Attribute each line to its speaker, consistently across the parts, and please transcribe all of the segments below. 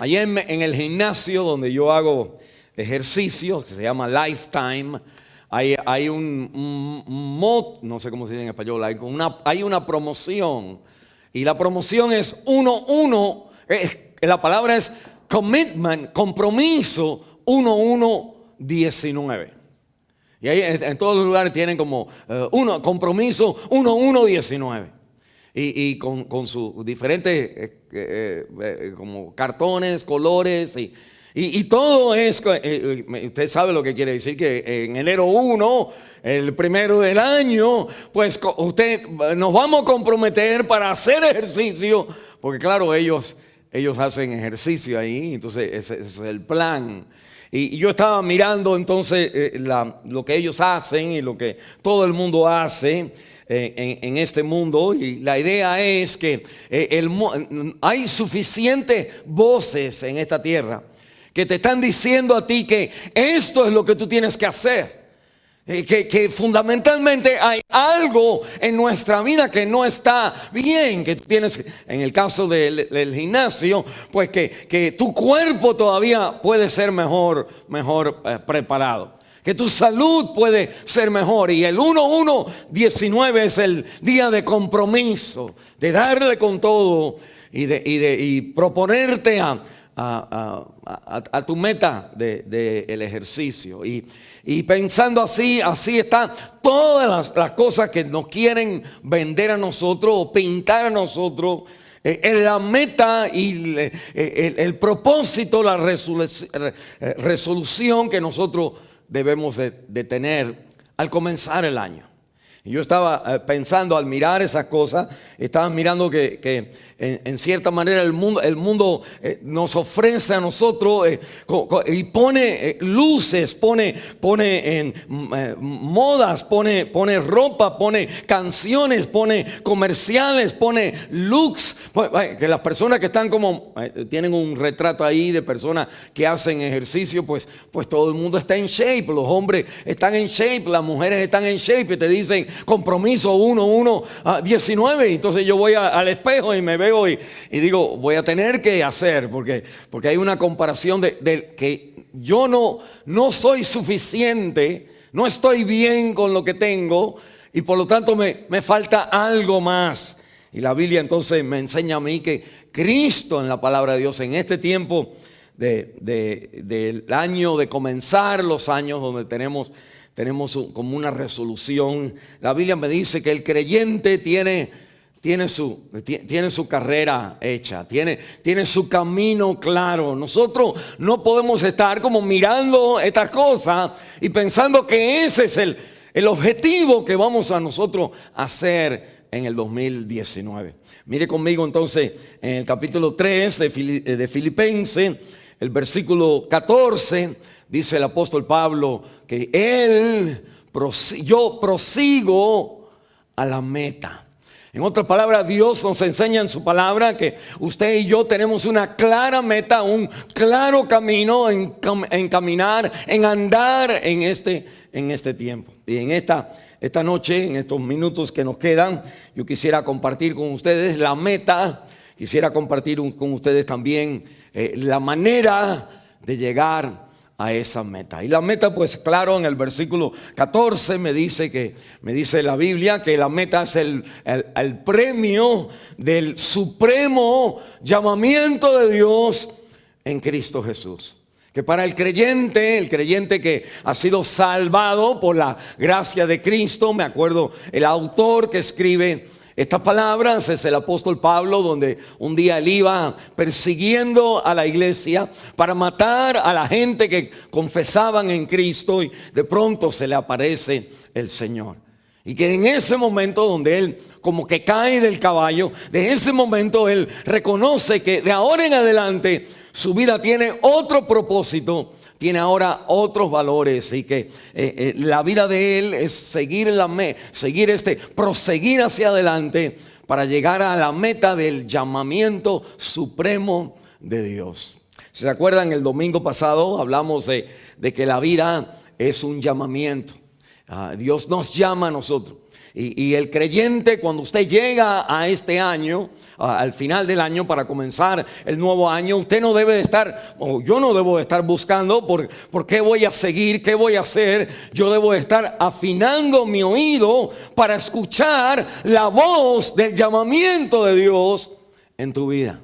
Speaker 1: allá en el gimnasio donde yo hago ejercicio, que se llama Lifetime, hay no sé cómo se dice en español, hay una promoción. Y la promoción es 1-1, la palabra es commitment, compromiso, 1-1-19. Y ahí en todos los lugares tienen como compromiso 1-1-19. Y con sus diferentes como cartones, colores y todo es, usted sabe lo que quiere decir, que en enero 1, el primero del año, pues nos vamos a comprometer para hacer ejercicio, porque claro, ellos hacen ejercicio ahí, entonces ese es el plan. Y yo estaba mirando entonces lo que ellos hacen y lo que todo el mundo hace en este mundo, y la idea es que hay suficientes voces en esta tierra que te están diciendo a ti que esto es lo que tú tienes que hacer. Que fundamentalmente hay algo en nuestra vida que no está bien, que tienes, en el caso del gimnasio, pues que tu cuerpo todavía puede ser mejor preparado, que tu salud puede ser mejor. Y el 1-1-19 es el día de compromiso, de darle con todo y proponerte a tu meta del ejercicio. Y pensando así están todas las cosas que nos quieren vender a nosotros o pintar a nosotros. La meta y el propósito, la resolución que nosotros debemos de tener al comenzar el año. Y yo estaba pensando al mirar esas cosas, estaba mirando que en cierta manera el mundo nos ofrece a nosotros y pone luces, pone en modas, pone ropa, pone canciones, pone comerciales, pone looks, que las personas que están como tienen un retrato ahí de personas que hacen ejercicio, pues todo el mundo está en shape, los hombres están en shape, las mujeres están en shape, y te dicen compromiso 1-1-19. Entonces yo voy al espejo y me veo y digo, voy a tener que hacer, porque hay una comparación de que yo no soy suficiente, no estoy bien con lo que tengo, y por lo tanto me falta algo más. Y la Biblia entonces me enseña a mí que Cristo, en la palabra de Dios, en este tiempo del año, de comenzar los años donde tenemos como una resolución, la Biblia me dice que el creyente tiene su carrera hecha, tiene su camino claro. Nosotros no podemos estar como mirando estas cosas y pensando que ese es el objetivo que vamos a nosotros hacer en el 2019. Mire conmigo entonces en el capítulo 3 de Filipenses, el versículo 14, dice el apóstol Pablo que yo prosigo a la meta. En otras palabras, Dios nos enseña en su palabra que usted y yo tenemos una clara meta, un claro camino en caminar, en andar en este tiempo. Y en esta noche, en estos minutos que nos quedan, yo quisiera compartir con ustedes la meta. Quisiera compartir con ustedes también la manera de llegar a esa meta. Y la meta, pues claro, en el versículo 14 me dice la Biblia que la meta es el premio del supremo llamamiento de Dios en Cristo Jesús. Que para el creyente que ha sido salvado por la gracia de Cristo, me acuerdo el autor que escribe estas palabras es el apóstol Pablo, donde un día él iba persiguiendo a la iglesia para matar a la gente que confesaban en Cristo, y de pronto se le aparece el Señor. Y que en ese momento donde él como que cae del caballo, de ese momento él reconoce que de ahora en adelante su vida tiene otro propósito, tiene ahora otros valores, y que la vida de él es proseguir hacia adelante para llegar a la meta del llamamiento supremo de Dios. ¿Se acuerdan? El domingo pasado hablamos de que la vida es un llamamiento. Dios nos llama a nosotros. Y el creyente, cuando usted llega a este año, al final del año, para comenzar el nuevo año, usted no debe de estar, o yo no debo de estar buscando por qué voy a seguir, qué voy a hacer. Yo debo de estar afinando mi oído para escuchar la voz del llamamiento de Dios en tu vida.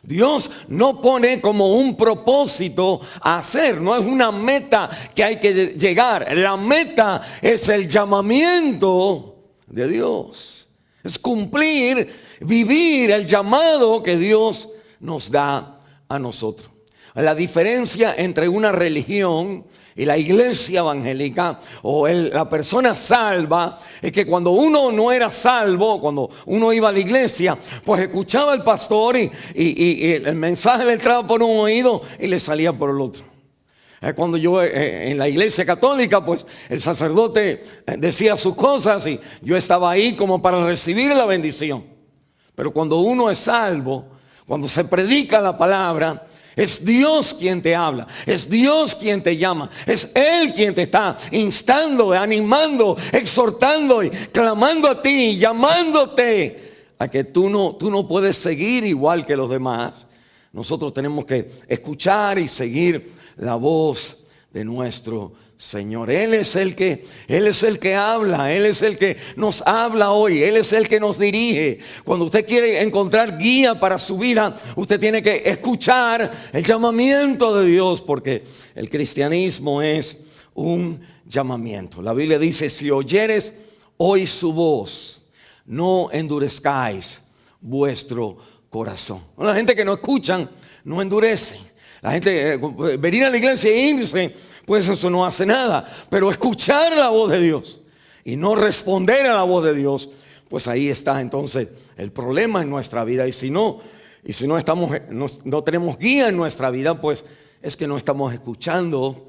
Speaker 1: Dios no pone como un propósito a hacer, no es una meta que hay que llegar. La meta es el llamamiento de Dios. Es cumplir, vivir el llamado que Dios nos da a nosotros. La diferencia entre una religión y la iglesia evangélica o la persona salva es que cuando uno no era salvo, cuando uno iba a la iglesia, pues escuchaba al pastor y el mensaje le entraba por un oído y le salía por el otro. Cuando yo en la iglesia católica, pues el sacerdote decía sus cosas y yo estaba ahí como para recibir la bendición. Pero cuando uno es salvo, cuando se predica la palabra, es Dios quien te habla, es Dios quien te llama, es Él quien te está instando, animando, exhortando y clamando a ti, llamándote a que tú no puedes seguir igual que los demás. Nosotros tenemos que escuchar y seguir la voz de nuestro Señor. Él es el que habla, Él es el que nos habla hoy, Él es el que nos dirige. Cuando usted quiere encontrar guía para su vida, usted tiene que escuchar el llamamiento de Dios, porque el cristianismo es un llamamiento. La Biblia dice: si oyeres hoy su voz, no endurezcáis vuestro corazón. La gente que no escuchan, no endurecen. La gente, venir a la iglesia e irse, pues eso no hace nada. Pero escuchar la voz de Dios y no responder a la voz de Dios, pues ahí está entonces el problema en nuestra vida. Y si no tenemos guía en nuestra vida, pues es que no estamos escuchando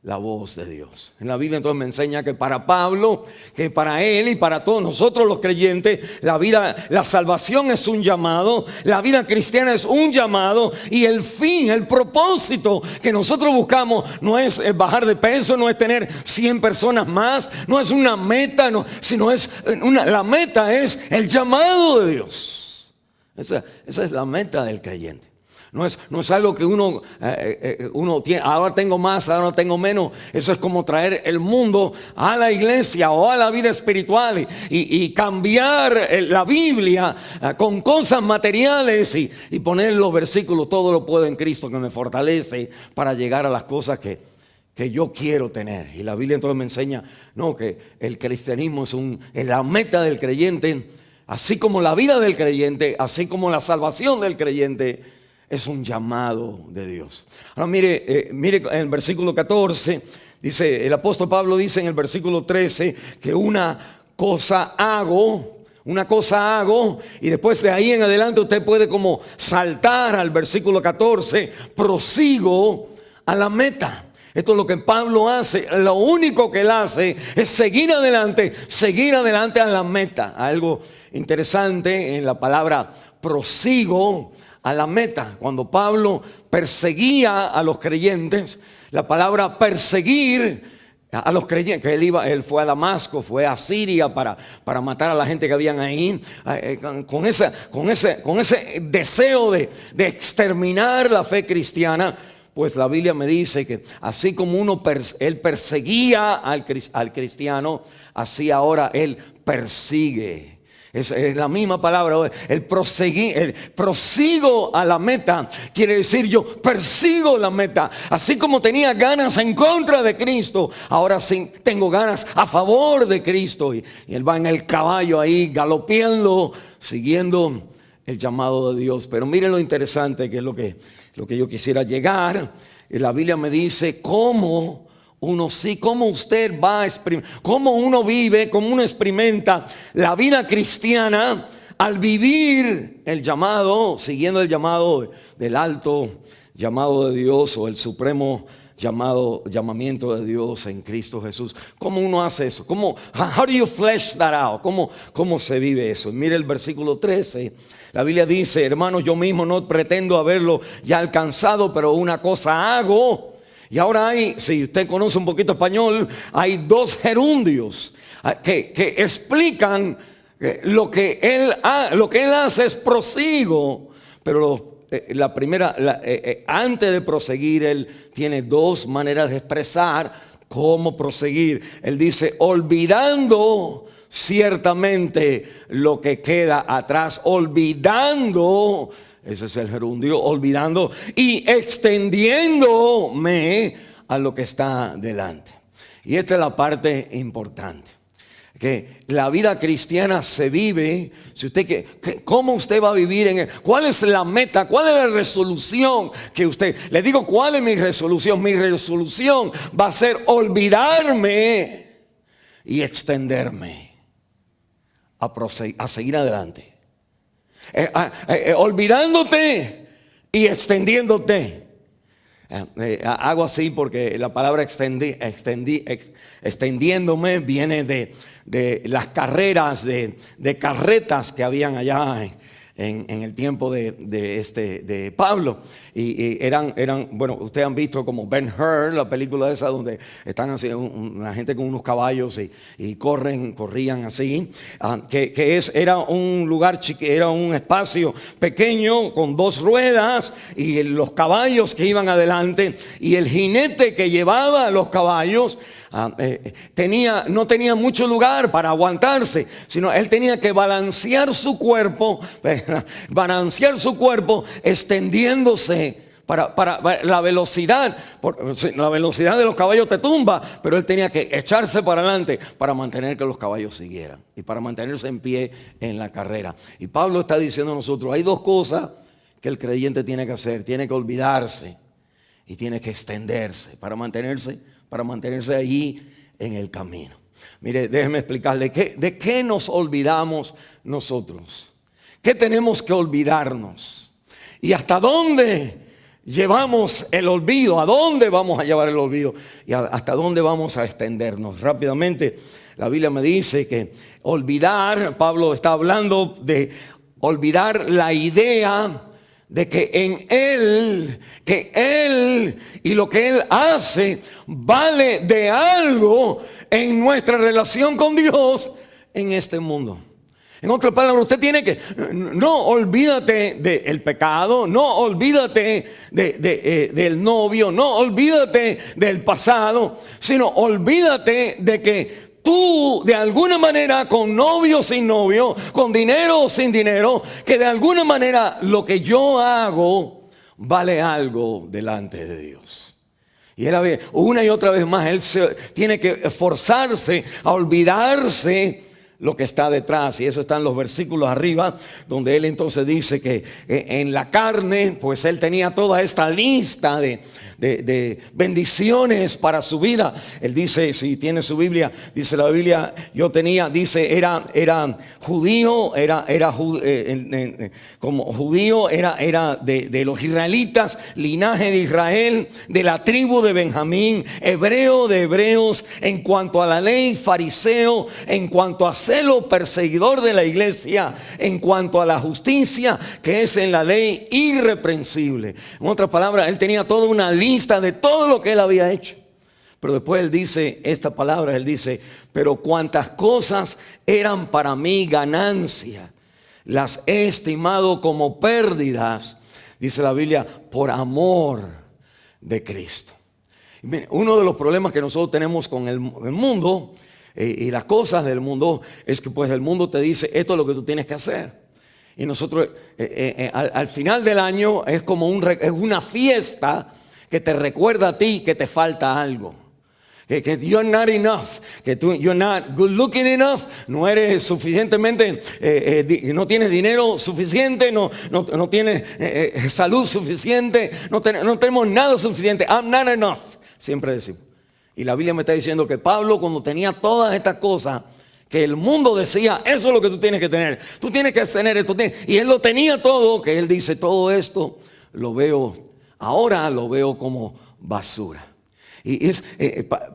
Speaker 1: la voz de Dios. En la Biblia entonces me enseña que para Pablo, que para él y para todos nosotros los creyentes, la salvación es un llamado, la vida cristiana es un llamado, y el fin, el propósito que nosotros buscamos no es bajar de peso, no es tener 100 personas más, no es una meta, sino la meta es el llamado de Dios. Esa es la meta del creyente. No es algo que uno tiene, ahora tengo más, ahora tengo menos. Eso es como traer el mundo a la iglesia o a la vida espiritual y cambiar la Biblia con cosas materiales y poner los versículos: todo lo puedo en Cristo que me fortalece, para llegar a las cosas que yo quiero tener. Y la Biblia entonces me enseña que el cristianismo es la meta del creyente, así como la vida del creyente, así como la salvación del creyente. Es un llamado de Dios. Ahora mire en el versículo 14, dice, el apóstol Pablo dice en el versículo 13 que una cosa hago, y después de ahí en adelante usted puede como saltar al versículo 14, prosigo a la meta. Esto es lo que Pablo hace. Lo único que él hace es seguir adelante a la meta. Algo interesante en la palabra prosigo a la meta. Cuando Pablo perseguía a los creyentes, la palabra perseguir a los creyentes, que él fue a Damasco, fue a Siria para matar a la gente que habían ahí, con ese deseo de exterminar la fe cristiana. Pues la Biblia me dice que así como él perseguía al cristiano, así ahora él persigue. Es la misma palabra. El prosigo a la meta quiere decir yo persigo la meta. Así como tenía ganas en contra de Cristo, ahora sí tengo ganas a favor de Cristo. Y él va en el caballo ahí galopeando, siguiendo el llamado de Dios. Pero miren lo interesante, que es lo que yo quisiera llegar. Y la Biblia me dice cómo usted va a experimentar, cómo uno vive, cómo uno experimenta la vida cristiana al vivir el llamado, siguiendo el llamado del alto llamado de Dios, o el supremo llamamiento de Dios en Cristo Jesús. ¿Cómo uno hace eso? How do you flesh that out? ¿Cómo se vive eso? Mire el versículo 13. La Biblia dice: hermanos, yo mismo no pretendo haberlo ya alcanzado, pero una cosa hago, Y ahora hay, si usted conoce un poquito español, hay dos gerundios que explican lo que él hace es prosigo, pero la primera, antes de proseguir, él tiene dos maneras de expresar cómo proseguir. Él dice, olvidando ciertamente lo que queda atrás, olvidando, ese es el gerundio, olvidando y extendiéndome a lo que está delante. Y esta es la parte importante, que la vida cristiana se vive. Si usted ¿cómo usted va a vivir cuál es la meta, cuál es la resolución que usted? Le digo, ¿cuál es mi resolución? Mi resolución va a ser olvidarme y extenderme a seguir adelante. Olvidándote y extendiéndote. Hago así porque la palabra extendiéndome viene de las carreras de carretas que habían allá en el tiempo de Pablo. Y eran, bueno, ustedes han visto como Ben-Hur, la película esa donde están así, una gente con unos caballos y corrían así. Era un lugar era un espacio pequeño con dos ruedas y los caballos que iban adelante, y el jinete que llevaba a los caballos no tenía mucho lugar para aguantarse, sino él tenía que balancear su cuerpo extendiéndose para la velocidad. La velocidad de los caballos te tumba, pero él tenía que echarse para adelante para mantener que los caballos siguieran y para mantenerse en pie en la carrera. Y Pablo está diciendo a nosotros, hay dos cosas que el creyente tiene que hacer: tiene que olvidarse y tiene que extenderse para mantenerse allí en el camino. Mire, déjeme explicarle de qué nos olvidamos nosotros. ¿Qué tenemos que olvidarnos? ¿Y hasta dónde llevamos el olvido? ¿A dónde vamos a llevar el olvido? ¿Y hasta dónde vamos a extendernos? Rápidamente, la Biblia me dice que olvidar, Pablo está hablando de olvidar la idea de que Él y lo que Él hace vale de algo en nuestra relación con Dios en este mundo. En otras palabras, usted tiene que, no olvídate del pecado, no olvídate del novio, no olvídate del pasado, sino olvídate de que tú, de alguna manera, con novio o sin novio, con dinero o sin dinero, que de alguna manera lo que yo hago vale algo delante de Dios. Y él, una y otra vez más, él tiene que esforzarse a olvidarse lo que está detrás. Y eso está en los versículos arriba, donde él entonces dice que en la carne, pues él tenía toda esta lista de bendiciones para su vida. Él dice, si tiene su Biblia, dice la Biblia, era judío, como judío, era de los israelitas, linaje de Israel, de la tribu de Benjamín, hebreo de hebreos, en cuanto a la ley, fariseo, en cuanto a celo, perseguidor de la iglesia, en cuanto a la justicia que es en la ley, irreprensible. En otras palabras, él tenía toda una lista de todo lo que él había hecho. Pero después él dice esta palabra, él dice, pero cuantas cosas eran para mí ganancia, las he estimado como pérdidas, dice la Biblia, por amor de Cristo. Uno de los problemas que nosotros tenemos con el mundo y las cosas del mundo es que pues el mundo te dice, esto es lo que tú tienes que hacer. Y nosotros al final del año es como es una fiesta que te recuerda a ti que te falta algo. Que you're not enough, que you're not good looking enough, no eres suficientemente, no tienes dinero suficiente, no tienes salud suficiente, no tenemos nada suficiente. I'm not enough, siempre decimos. Y la Biblia me está diciendo que Pablo, cuando tenía todas estas cosas que el mundo decía, eso es lo que tú tienes que tener, tú tienes que tener esto, y él lo tenía todo, que él dice, todo esto ahora lo veo como basura. Y es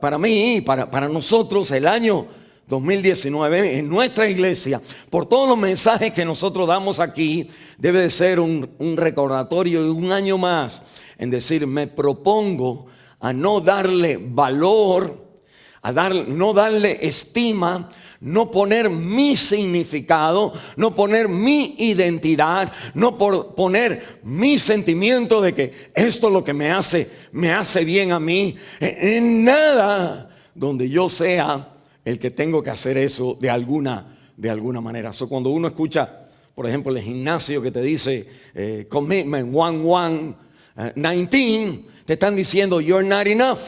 Speaker 1: para mí, para nosotros, el año 2019 en nuestra iglesia, por todos los mensajes que nosotros damos aquí, debe de ser un recordatorio de un año más en decir, me propongo a no darle valor, no darle estima, no poner mi significado, no poner mi identidad, no poner mi sentimiento de que esto es lo que me hace bien a mí. En nada donde yo sea el que tengo que hacer eso de alguna manera. Cuando uno escucha, por ejemplo, el gimnasio que te dice commitment 19, te están diciendo you're not enough.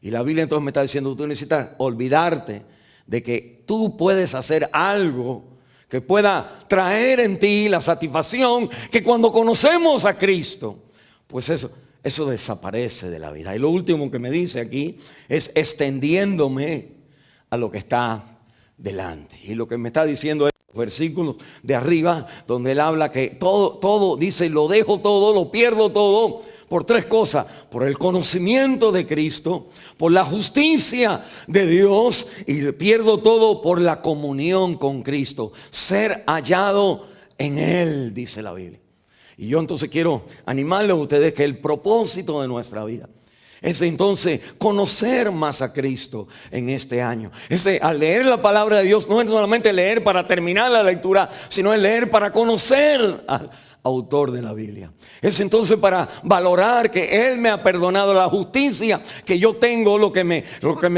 Speaker 1: Y la Biblia entonces me está diciendo, tú necesitas olvidarte de que tú puedes hacer algo que pueda traer en ti la satisfacción que cuando conocemos a Cristo, pues eso desaparece de la vida. Y lo último que me dice aquí es extendiéndome a lo que está delante. Y lo que me está diciendo es los versículos de arriba, donde él habla que todo dice, lo dejo todo, lo pierdo todo, por tres cosas: por el conocimiento de Cristo, por la justicia de Dios, y pierdo todo por la comunión con Cristo, ser hallado en Él, dice la Biblia. Y yo entonces quiero animarles a ustedes que el propósito de nuestra vida es entonces conocer más a Cristo en este año. Al leer la palabra de Dios no es solamente leer para terminar la lectura, sino es leer para conocer al autor de la Biblia. Es entonces para valorar que Él me ha perdonado, la justicia que yo tengo, lo que me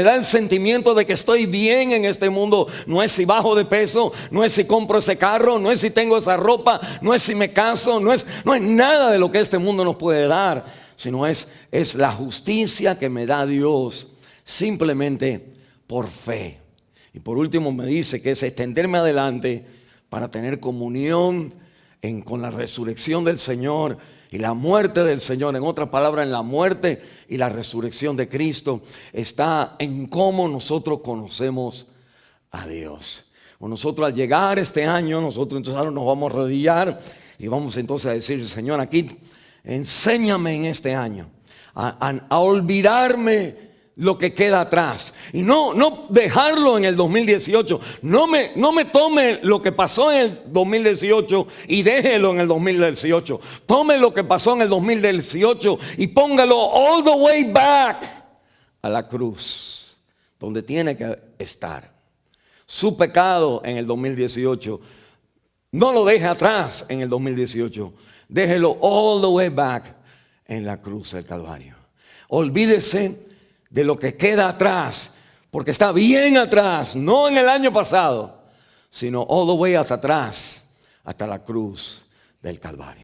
Speaker 1: da el sentimiento de que estoy bien en este mundo. No es si bajo de peso, no es si compro ese carro, no es si tengo esa ropa, no es si me caso, no es nada de lo que este mundo nos puede dar, sino es la justicia que me da Dios simplemente por fe. Y por último me dice que es extenderme adelante para tener comunión con la resurrección del Señor y la muerte del Señor. En otras palabras, en la muerte y la resurrección de Cristo está en cómo nosotros conocemos a Dios. Nosotros al llegar este año, nosotros entonces ahora nos vamos a arrodillar y vamos entonces a decir: Señor, aquí enséñame en este año a olvidarme lo que queda atrás y no dejarlo en el 2018. No me tome lo que pasó en el 2018 y déjelo en el 2018. Tome lo que pasó en el 2018 y póngalo all the way back a la cruz, donde tiene que estar. Su pecado en el 2018, no lo deje atrás en el 2018. Déjelo all the way back en la cruz del Calvario. Olvídese de lo que queda atrás, porque está bien atrás, no en el año pasado, sino all the way hasta atrás, hasta la cruz del Calvario.